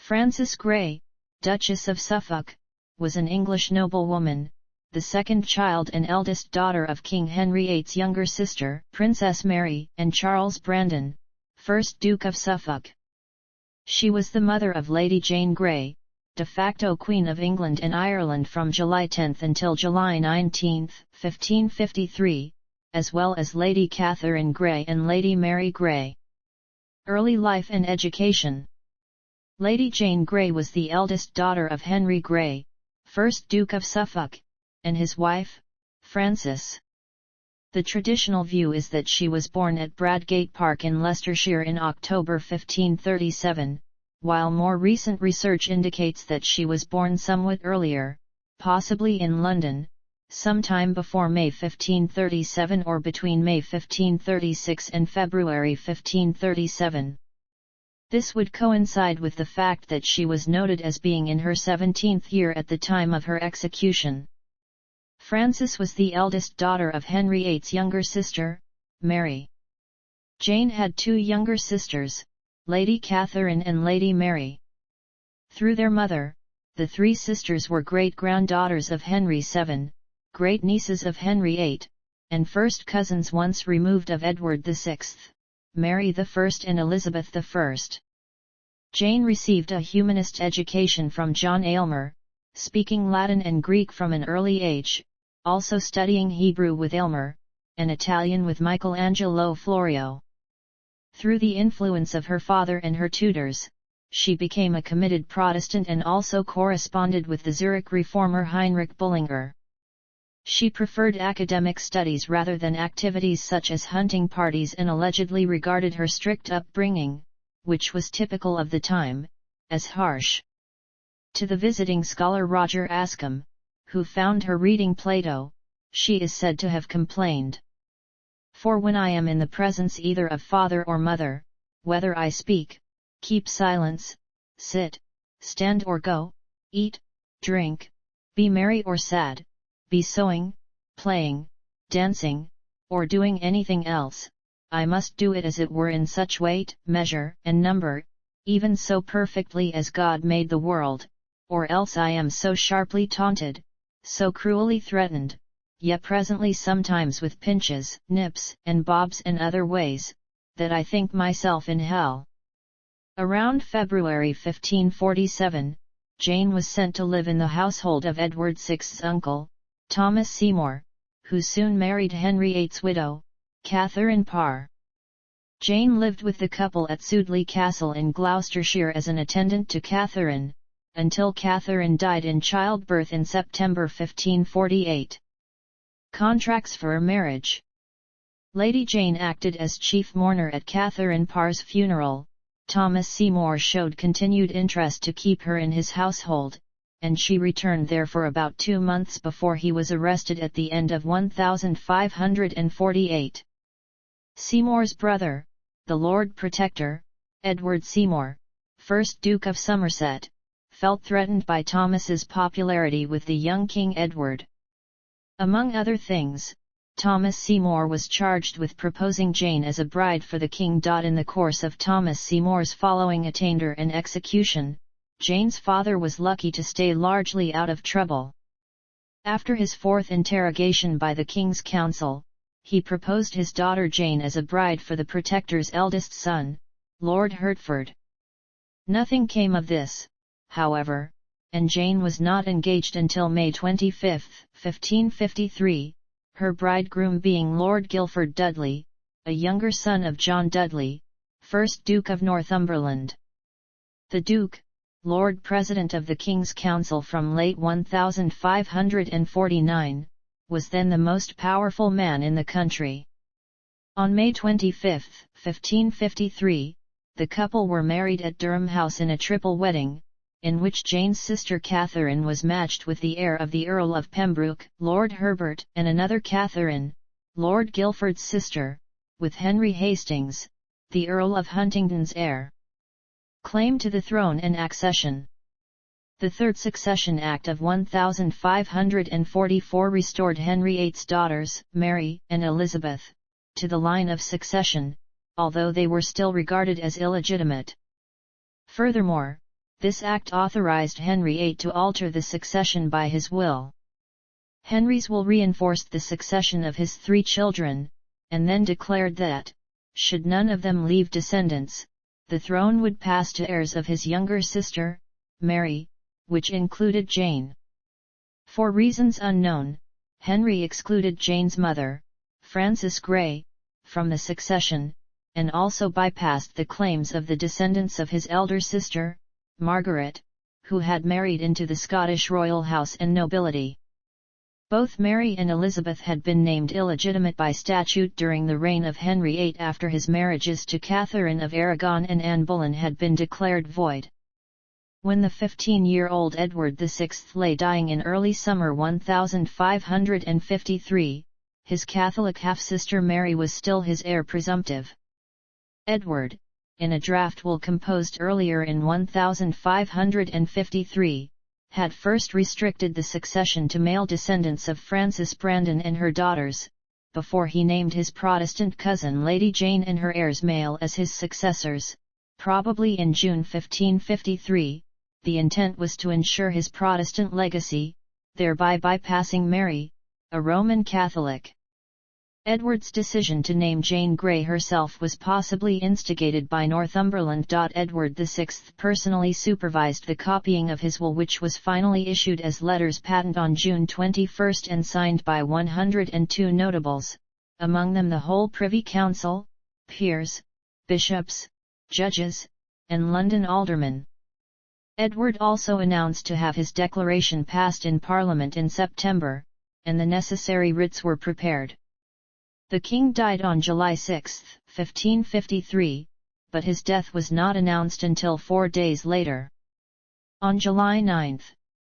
Frances Grey, Duchess of Suffolk, was an English noblewoman, the second child and eldest daughter of King Henry VIII's younger sister, Princess Mary, and Charles Brandon, 1st Duke of Suffolk. She was the mother of Lady Jane Grey, de facto Queen of England and Ireland from July 10 until July 19, 1553, as well as Lady Catherine Grey and Lady Mary Grey. Early life and education. Lady Jane Grey was the eldest daughter of Henry Grey, 1st Duke of Suffolk, and his wife, Frances. The traditional view is that she was born at Bradgate Park in Leicestershire in October 1537, while more recent research indicates that she was born somewhat earlier, possibly in London, sometime before May 1537 or between May 1536 and February 1537. This would coincide with the fact that she was noted as being in her 17th year at the time of her execution. Frances was the eldest daughter of Henry VIII's younger sister, Mary. Jane had two younger sisters, Lady Catherine and Lady Mary. Through their mother, the three sisters were great-granddaughters of Henry VII, great-nieces of Henry VIII, and first cousins once removed of Edward VI, Mary I and Elizabeth I. Jane received a humanist education from John Aylmer, speaking Latin and Greek from an early age, also studying Hebrew with Aylmer, and Italian with Michelangelo Florio. Through the influence of her father and her tutors, she became a committed Protestant and also corresponded with the Zurich reformer Heinrich Bullinger. She preferred academic studies rather than activities such as hunting parties and allegedly regarded her strict upbringing, which was typical of the time, as harsh. To the visiting scholar Roger Ascham, who found her reading Plato, she is said to have complained. For when I am in the presence either of father or mother, whether I speak, keep silence, sit, stand or go, eat, drink, be merry or sad, be sewing, playing, dancing, or doing anything else, I must do it as it were in such weight, measure, and number, even so perfectly as God made the world, or else I am so sharply taunted, so cruelly threatened, yet presently sometimes with pinches, nips, and bobs and other ways, that I think myself in hell. Around February 1547, Jane was sent to live in the household of Edward VI's uncle, Thomas Seymour, who soon married Henry VIII's widow, Catherine Parr. Jane lived with the couple at Sudeley Castle in Gloucestershire as an attendant to Catherine, until Catherine died in childbirth in September 1548. Contracts for a marriage. Lady Jane acted as chief mourner at Catherine Parr's funeral. Thomas Seymour showed continued interest to keep her in his household, and she returned there for about 2 months before he was arrested at the end of 1548. Seymour's brother, the Lord Protector, Edward Seymour, 1st Duke of Somerset, felt threatened by Thomas's popularity with the young King Edward. Among other things, Thomas Seymour was charged with proposing Jane as a bride for the king. In the course of Thomas Seymour's following attainder and execution, Jane's father was lucky to stay largely out of trouble. After his 4th interrogation by the King's Council, he proposed his daughter Jane as a bride for the Protector's eldest son, Lord Hertford. Nothing came of this, however, and Jane was not engaged until May 25, 1553, her bridegroom being Lord Guilford Dudley, a younger son of John Dudley, 1st Duke of Northumberland. The Duke, Lord President of the King's Council from late 1549, was then the most powerful man in the country. On May 25, 1553, the couple were married at Durham House in a triple wedding, in which Jane's sister Catherine was matched with the heir of the Earl of Pembroke, Lord Herbert, and another Catherine, Lord Guilford's sister, with Henry Hastings, the Earl of Huntingdon's heir. Claim to the throne and accession. The Third Succession Act of 1544 restored Henry VIII's daughters, Mary and Elizabeth, to the line of succession, although they were still regarded as illegitimate. Furthermore, This act authorized Henry VIII to alter the succession by his will. Henry's will reinforced the succession of his 3 children, and then declared that, should none of them leave descendants, the throne would pass to heirs of his younger sister, Mary, which included Jane. For reasons unknown, Henry excluded Jane's mother, Frances Grey, from the succession, and also bypassed the claims of the descendants of his elder sister, Margaret, who had married into the Scottish royal house and nobility. Both Mary and Elizabeth had been named illegitimate by statute during the reign of Henry VIII after his marriages to Catherine of Aragon and Anne Boleyn had been declared void. When the 15-year-old Edward VI lay dying in early summer 1553, his Catholic half-sister Mary was still his heir presumptive. Edward, in a draft will composed earlier in 1553, had first restricted the succession to male descendants of Frances Brandon and her daughters, before he named his Protestant cousin Lady Jane and her heirs male as his successors, probably in June 1553. The intent was to ensure his Protestant legacy, thereby bypassing Mary, a Roman Catholic. Edward's decision to name Jane Grey herself was possibly instigated by Northumberland. Edward VI personally supervised the copying of his will, which was finally issued as letters patent on June 21 and signed by 102 notables, among them the whole Privy Council, peers, bishops, judges, and London aldermen. Edward also announced to have his declaration passed in Parliament in September, and the necessary writs were prepared. The king died on July 6, 1553, but his death was not announced until 4 days later. On July 9,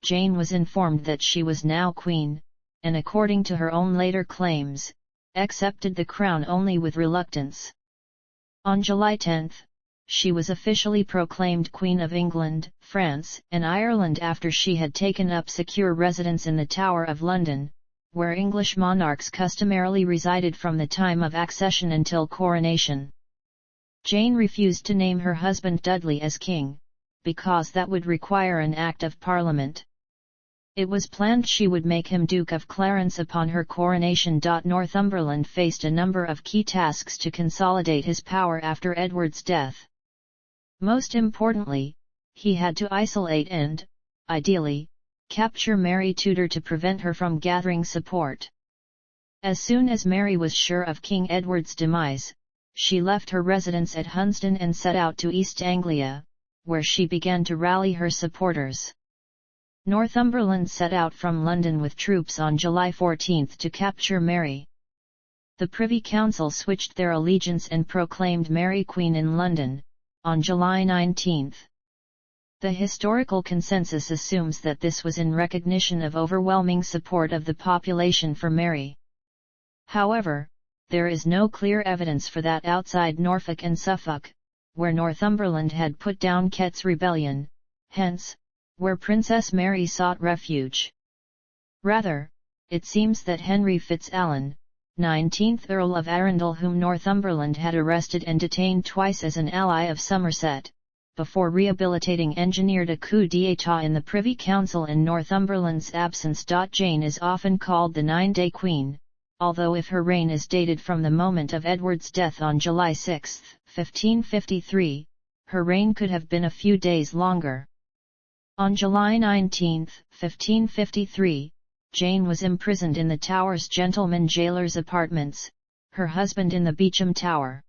Jane was informed that she was now queen, and according to her own later claims, accepted the crown only with reluctance. On July 10, she was officially proclaimed Queen of England, France, and Ireland after she had taken up secure residence in the Tower of London, where English monarchs customarily resided from the time of accession until coronation. Jane refused to name her husband Dudley as king, because that would require an Act of Parliament. It was planned she would make him Duke of Clarence upon her coronation. Northumberland faced a number of key tasks to consolidate his power after Edward's death. Most importantly, he had to isolate and, ideally, capture Mary Tudor to prevent her from gathering support. As soon as Mary was sure of King Edward's demise, she left her residence at Hunsdon and set out to East Anglia, where she began to rally her supporters. Northumberland set out from London with troops on July 14 to capture Mary. The Privy Council switched their allegiance and proclaimed Mary Queen in London, on July 19. The historical consensus assumes that this was in recognition of overwhelming support of the population for Mary. However, there is no clear evidence for that outside Norfolk and Suffolk, where Northumberland had put down Ket's rebellion, hence, where Princess Mary sought refuge. Rather, it seems that Henry FitzAlan, 19th Earl of Arundel, whom Northumberland had arrested and detained twice as an ally of Somerset, before rehabilitating, engineered a coup d'état in the Privy Council in Northumberland's absence. Jane is often called the 9-Day Queen, although if her reign is dated from the moment of Edward's death on July 6, 1553, her reign could have been a few days longer. On July 19, 1553, Jane was imprisoned in the Tower's gentleman jailer's apartments, her husband in the Beauchamp Tower.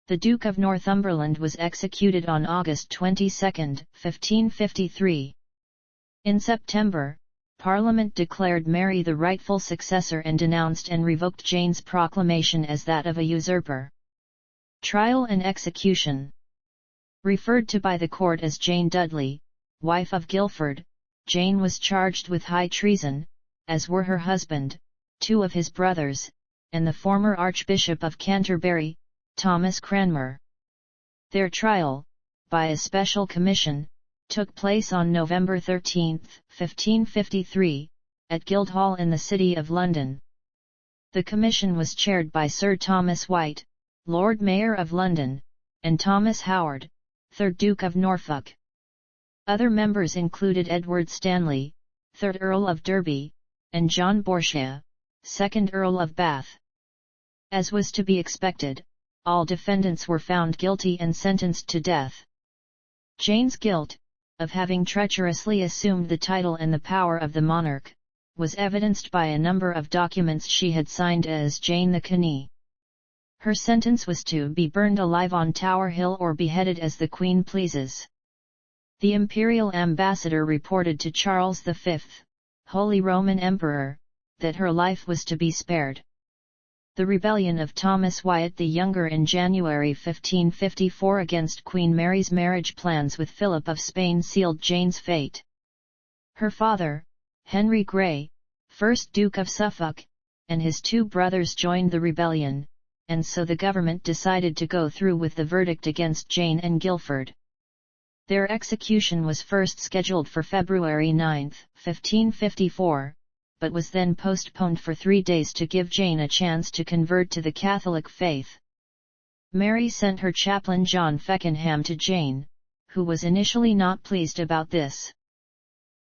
The Duke of Northumberland was executed on August 22, 1553. In September, Parliament declared Mary the rightful successor and denounced and revoked Jane's proclamation as that of a usurper. Trial and execution. Referred to by the court as Jane Dudley, wife of Guilford, Jane was charged with high treason, as were her husband, 2 of his brothers, and the former Archbishop of Canterbury, Thomas Cranmer. Their trial, by a special commission, took place on November 13, 1553, at Guildhall in the City of London. The commission was chaired by Sir Thomas White, Lord Mayor of London, and Thomas Howard, 3rd Duke of Norfolk. Other members included Edward Stanley, 3rd Earl of Derby, and John Bourchier, 2nd Earl of Bath. As was to be expected, all defendants were found guilty and sentenced to death. Jane's guilt, of having treacherously assumed the title and the power of the monarch, was evidenced by a number of documents she had signed as Jane the Canny. Her sentence was to be burned alive on Tower Hill or beheaded as the Queen pleases. The imperial ambassador reported to Charles V, Holy Roman Emperor, that her life was to be spared. The rebellion of Thomas Wyatt the Younger in January 1554 against Queen Mary's marriage plans with Philip of Spain sealed Jane's fate. Her father, Henry Grey, 1st Duke of Suffolk, and his 2 brothers joined the rebellion, and so the government decided to go through with the verdict against Jane and Guilford. Their execution was first scheduled for February 9, 1554, but was then postponed for 3 days to give Jane a chance to convert to the Catholic faith. Mary sent her chaplain John Feckenham to Jane, who was initially not pleased about this.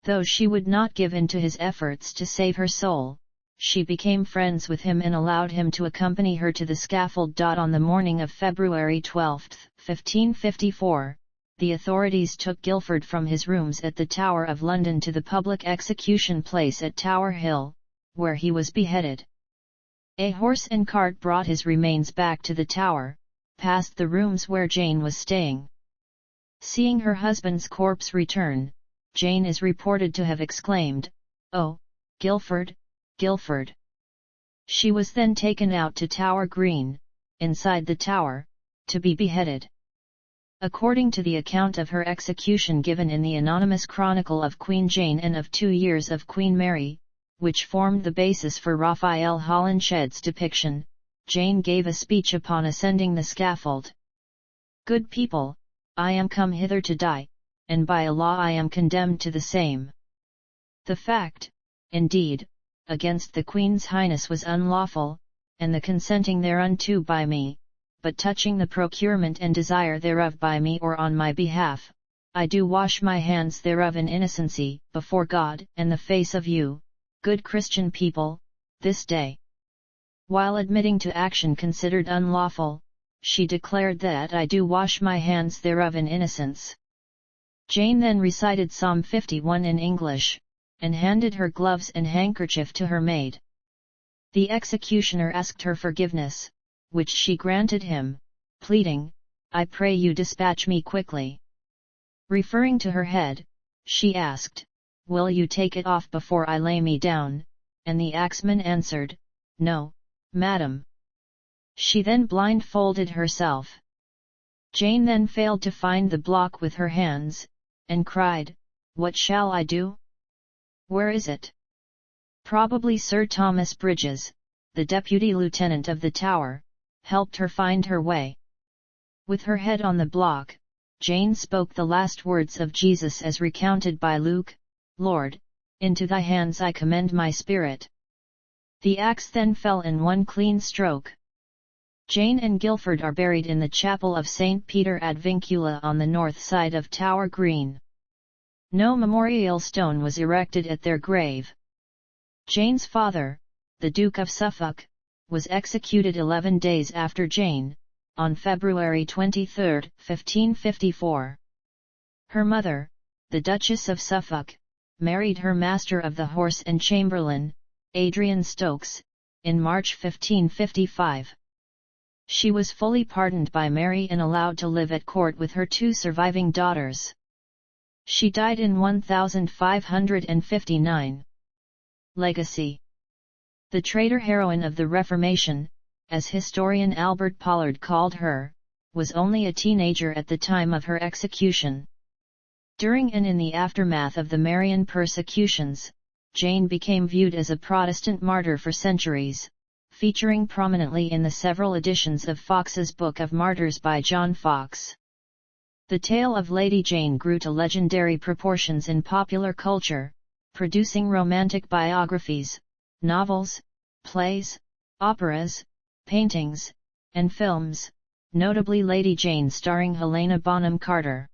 Though she would not give in to his efforts to save her soul, she became friends with him and allowed him to accompany her to the scaffold. On the morning of February 12, 1554, the authorities took Guilford from his rooms at the Tower of London to the public execution place at Tower Hill, where he was beheaded. A horse and cart brought his remains back to the Tower, past the rooms where Jane was staying. Seeing her husband's corpse return, Jane is reported to have exclaimed, "Oh, Guilford, Guilford!" She was then taken out to Tower Green, inside the Tower, to be beheaded. According to the account of her execution given in the anonymous Chronicle of Queen Jane and of 2 Years of Queen Mary, which formed the basis for Raphael Holinshed's depiction, Jane gave a speech upon ascending the scaffold. "Good people, I am come hither to die, and by a law I am condemned to the same. The fact, indeed, against the Queen's Highness was unlawful, and the consenting thereunto by me, but touching the procurement and desire thereof by me or on my behalf, I do wash my hands thereof in innocency, before God and the face of you, good Christian people, this day." While admitting to action considered unlawful, she declared that "I do wash my hands thereof in innocence." Jane then recited Psalm 51 in English, and handed her gloves and handkerchief to her maid. The executioner asked her forgiveness, which she granted him, pleading, "I pray you dispatch me quickly." Referring to her head, she asked, "Will you take it off before I lay me down?" And the axeman answered, "No, madam." She then blindfolded herself. Jane then failed to find the block with her hands, and cried, "What shall I do? Where is it?" Probably Sir Thomas Bridges, the deputy lieutenant of the Tower, helped her find her way. With her head on the block, Jane spoke the last words of Jesus as recounted by Luke, "Lord, into thy hands I commend my spirit." The axe then fell in one clean stroke. Jane and Guilford are buried in the chapel of St. Peter ad Vincula on the north side of Tower Green. No memorial stone was erected at their grave. Jane's father, the Duke of Suffolk, was executed 11 days after Jane, on February 23, 1554. Her mother, the Duchess of Suffolk, married her Master of the Horse and Chamberlain, Adrian Stokes, in March 1555. She was fully pardoned by Mary and allowed to live at court with her 2 surviving daughters. She died in 1559. Legacy. The traitor heroine of the Reformation, as historian Albert Pollard called her, was only a teenager at the time of her execution. During and in the aftermath of the Marian persecutions, Jane became viewed as a Protestant martyr for centuries, featuring prominently in the several editions of Fox's Book of Martyrs by John Fox. The tale of Lady Jane grew to legendary proportions in popular culture, producing romantic biographies, novels, plays, operas, paintings, and films, notably Lady Jane starring Helena Bonham Carter.